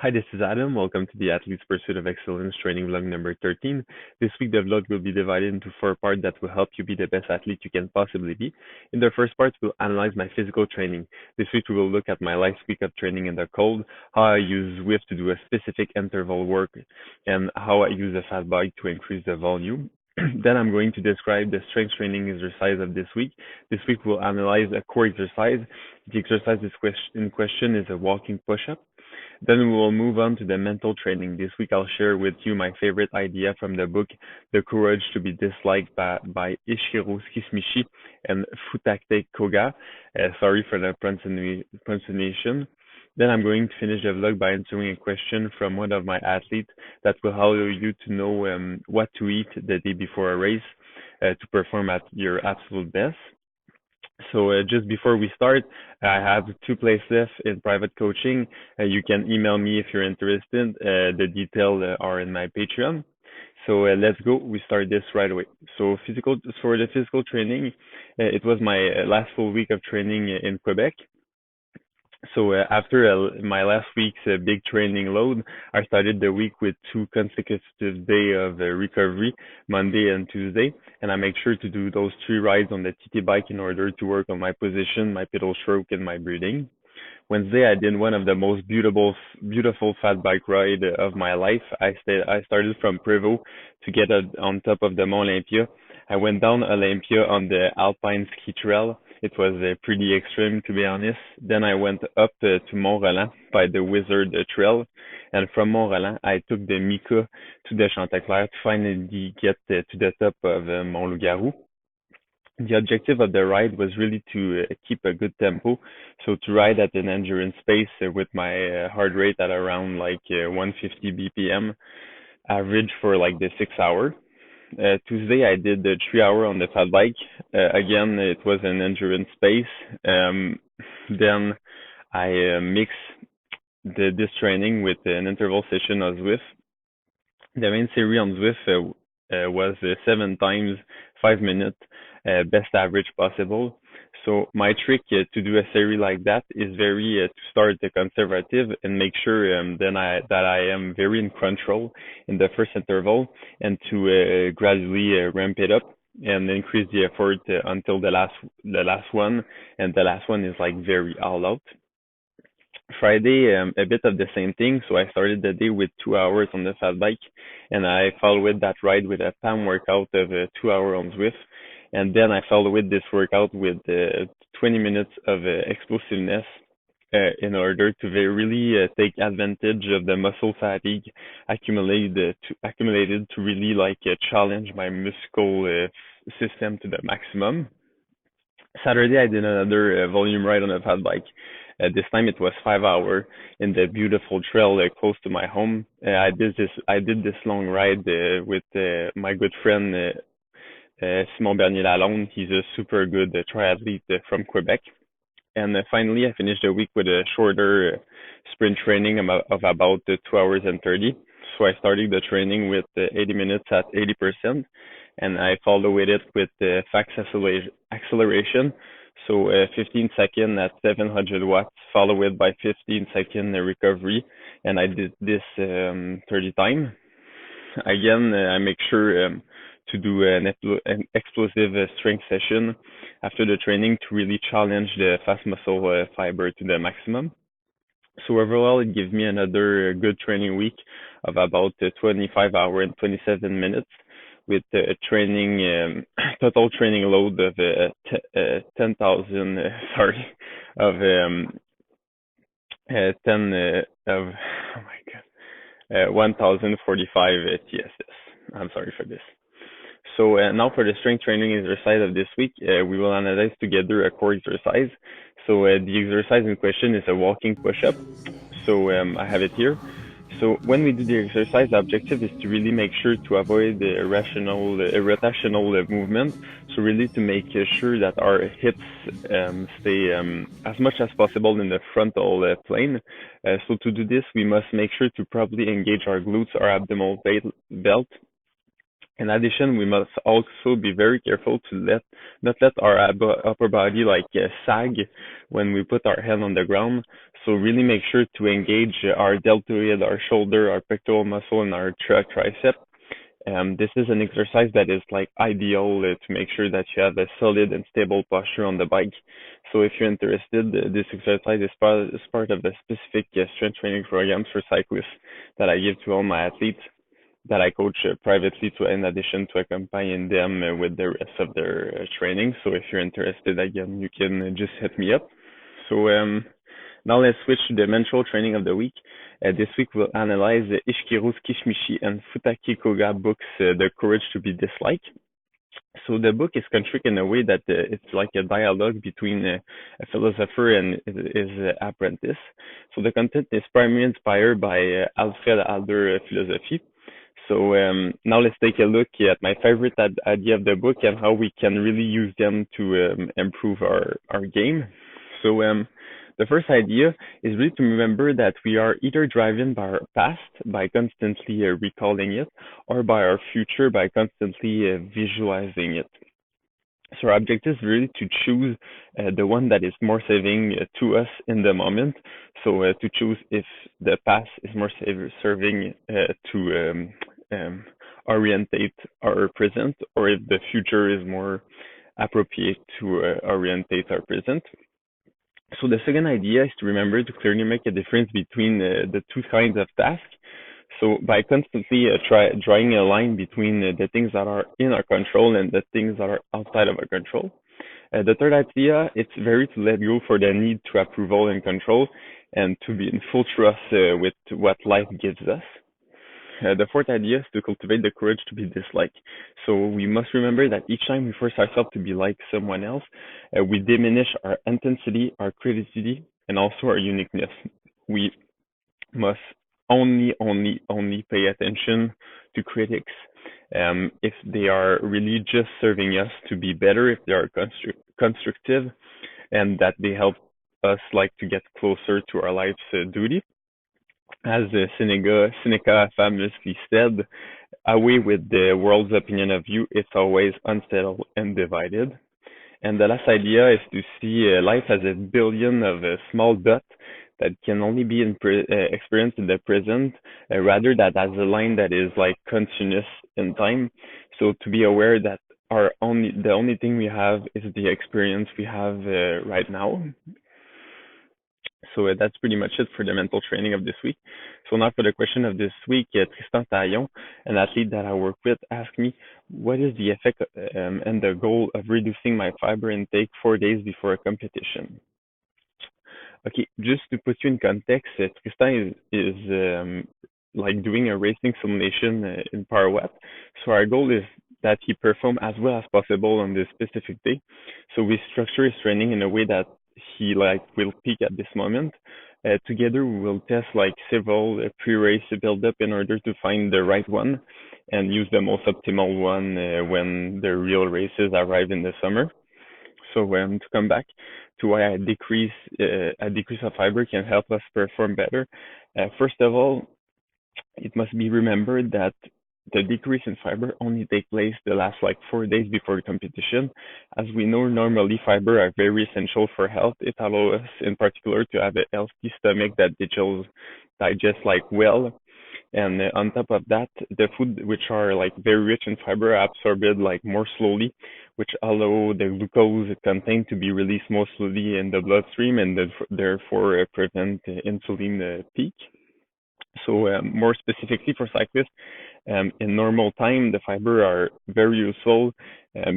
Hi, this is Adam. Welcome to the Athlete's Pursuit of Excellence training vlog number 13. This week, the vlog will be divided into four parts that will help you be the best athlete you can possibly be. In the first part, we'll analyze my physical training. This week, we will look at my light week of training in the cold, how I use Zwift to do a specific interval work, and how I use a fat bike to increase the volume. Then I'm going to describe the strength training exercise of this week. This week, we'll analyze a core exercise. The exercise in question is a walking push-up. Then we will move on to the mental training. This week I'll share with you my favorite idea from the book The Courage to be Disliked by Ishiro Skismishi and Futate Koga. Sorry for the pronunciation. Then I'm going to finish the vlog by answering a question from one of my athletes that will allow you to know what to eat the day before a race to perform at your absolute best. So just before we start, I have two places left in private coaching. You can email me if you're interested. The details are in my Patreon. So let's go. We start this right away. So for the physical training, it was my last full week of training in Quebec. So after my last week's big training load, I started the week with two consecutive days of recovery, Monday and Tuesday, and I make sure to do those 3 rides on the TT bike in order to work on my position, my pedal stroke, and my breathing. Wednesday, I did one of the most beautiful fat bike ride of my life. I started from Prévost to get on top of the Mont Olympia. I went down Olympia on the Alpine ski trail. It was pretty extreme, to be honest. Then I went up to Mont Roland by the Wizard Trail, and from Mont Roland, I took the Mika to the Chanteclair to finally get to the top of Mont Loup-Garou. The objective of the ride was really to keep a good tempo, so to ride at an endurance pace with my heart rate at around like 150 BPM, average for like the 6 hour. Tuesday I did the 3 hour on the fat bike. Again, it was an endurance pace. Then I mixed this training with an interval session of Zwift. The main series on Zwift was 7 times 5 minutes, best average possible. So my trick to do a series like that is very to start conservative and make sure that I am very in control in the first interval, and to gradually ramp it up and increase the effort until the last one, and the last one is like very all out. Friday, a bit of the same thing. So I started the day with 2 hours on the fat bike, and I followed that ride with a PAM workout of 2 hours on Zwift. And then I followed this workout with 20 minutes of explosiveness in order to really take advantage of the muscle fatigue accumulated to really like challenge my muscle system to the maximum. Saturday, I did another volume ride on a fat bike. This time it was 5 hours in the beautiful trail close to my home. I did this long ride with my good friend Simon Bernier Lalonde. He's a super good triathlete from Quebec. And finally, I finished the week with a shorter sprint training of about 2 hours and 30. So I started the training with 80 minutes at 80%, and I followed it with fast acceleration. So 15 seconds at 700 watts, followed by 15-second recovery, and I did this 30 times. Again, I make sure to do an explosive strength session after the training to really challenge the fast muscle fiber to the maximum. So overall, it gives me another good training week of about 25 hours and 27 minutes with total training load of 10,000, of 1,045 TSS. I'm sorry for this. So now for the strength training exercise of this week, we will analyze together a core exercise. So the exercise in question is a walking push-up. So I have it here. So when we do the exercise, the objective is to really make sure to avoid the irrotational movement. So really to make sure that our hips stay as much as possible in the frontal plane. So to do this, we must make sure to properly engage our glutes, our abdominal belt, In addition, we must also be very careful to not let our upper body sag when we put our head on the ground. So really make sure to engage our deltoid, our shoulder, our pectoral muscle, and our tricep. This is an exercise that is like ideal to make sure that you have a solid and stable posture on the bike. So if you're interested, this exercise is part of the specific strength training programs for cyclists that I give to all my athletes that I coach privately to, in addition to accompanying them with the rest of their training. So if you're interested, again, you can just hit me up. So now let's switch to the mental training of the week. This week we'll analyze Ishikiru's Kishimichi and Futaki Koga books, The Courage to be Disliked. So the book is constructed in a way that it's like a dialogue between a philosopher and his apprentice. So the content is primarily inspired by Alfred Adler philosophy. So now let's take a look at my favorite idea of the book and how we can really use them to improve our game. So the first idea is really to remember that we are either driven by our past by constantly recalling it, or by our future by constantly visualizing it. So our objective is really to choose the one that is more saving to us in the moment. So to choose if the past is more serving to orientate our present, or if the future is more appropriate to orientate our present. So the second idea is to remember to clearly make a difference between the two kinds of tasks. So by constantly drawing a line between the things that are in our control and the things that are outside of our control. The third idea, it's very to let go for the need to approval and control, and to be in full trust with what life gives us. The fourth idea is to cultivate the courage to be disliked. So we must remember that each time we force ourselves to be like someone else, we diminish our intensity, our creativity, and also our uniqueness. We must only pay attention to critics if they are really just serving us to be better, if they are constructive, and that they help us to get closer to our life's duty. As Seneca famously said, away with the world's opinion of you, it's always unsettled and divided. And the last idea is to see life as a billion of small dots that can only be experienced in the present, rather that as a line that is continuous in time. So to be aware that the only thing we have is the experience we have right now. So that's pretty much it for the mental training of this week. So now for the question of this week, Tristan Taillon, an athlete that I work with, asked me, what is the effect and the goal of reducing my fiber intake 4 days before a competition? Okay, just to put you in context, Tristan is doing a racing simulation in Parawat. So our goal is that he perform as well as possible on this specific day. So we structure his training in a way that he will peak at this moment. Together we will test several pre-race build up in order to find the right one and use the most optimal one when the real races arrive in the summer. So to come back to why a decrease of fiber can help us perform better. First of all, it must be remembered that the decrease in fiber only takes place the last 4 days before the competition. As we know, normally fiber are very essential for health. It allows us in particular to have a healthy stomach that digests well. And on top of that, the food which are very rich in fiber are absorbed more slowly, which allow the glucose it contains to be released more slowly in the bloodstream, and therefore prevent insulin peak. So more specifically for cyclists, in normal time, the fiber are very useful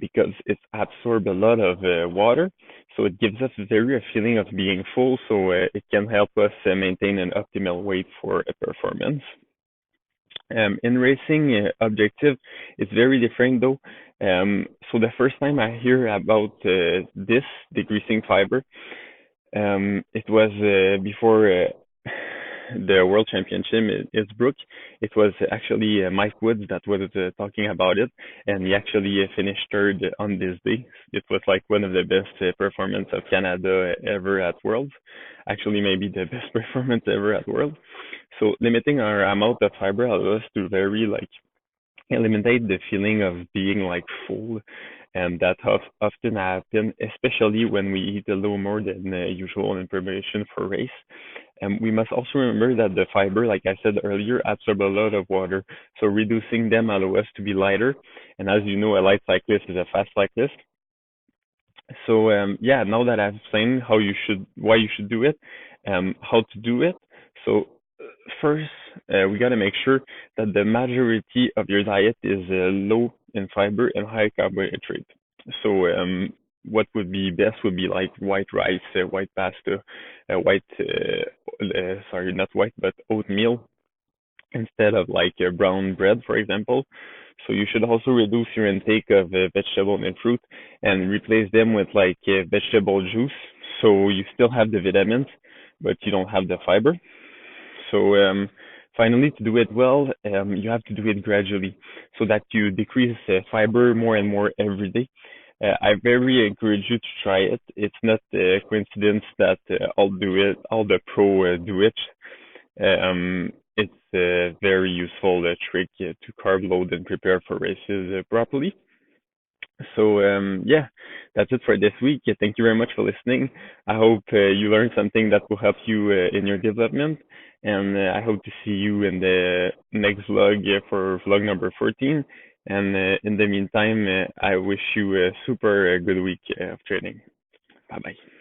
because it absorbs a lot of water. So it gives us a feeling of being full. So it can help us maintain an optimal weight for a performance. In racing, objective is very different though. So the first time I hear about this decreasing fiber, it was before the World Championship in Innsbruck. It was actually Mike Woods that was talking about it, and he actually finished third on this day. It was one of the best performance of Canada ever at Worlds. Actually, maybe the best performance ever at Worlds. So limiting our amount of fiber allows us to vary eliminate the feeling of being like full, and that often happen, especially when we eat a little more than usual in preparation for race. And we must also remember that the fiber, like I said earlier, absorb a lot of water, so reducing them allow us to be lighter. And as you know, a light cyclist is a fast cyclist. So yeah, now that I've explained why you should do it, how to do it. So first, we gotta make sure that the majority of your diet is low in fiber and high carbohydrate. So what would be best would be like white rice, white pasta, sorry, not white, but oatmeal instead of like brown bread, for example. So you should also reduce your intake of vegetable and fruit and replace them with like vegetable juice. So you still have the vitamins, but you don't have the fiber. So finally, to do it well, you have to do it gradually so that you decrease fiber more and more every day. I very encourage you to try it. It's not a coincidence that all the pro do it. It's a very useful trick to carb load and prepare for races properly. So yeah, that's it for this week. Thank you very much for listening. I hope you learned something that will help you in your development, and I hope to see you in the next vlog for vlog number 14. And in the meantime, I wish you a super good week of training. Bye bye.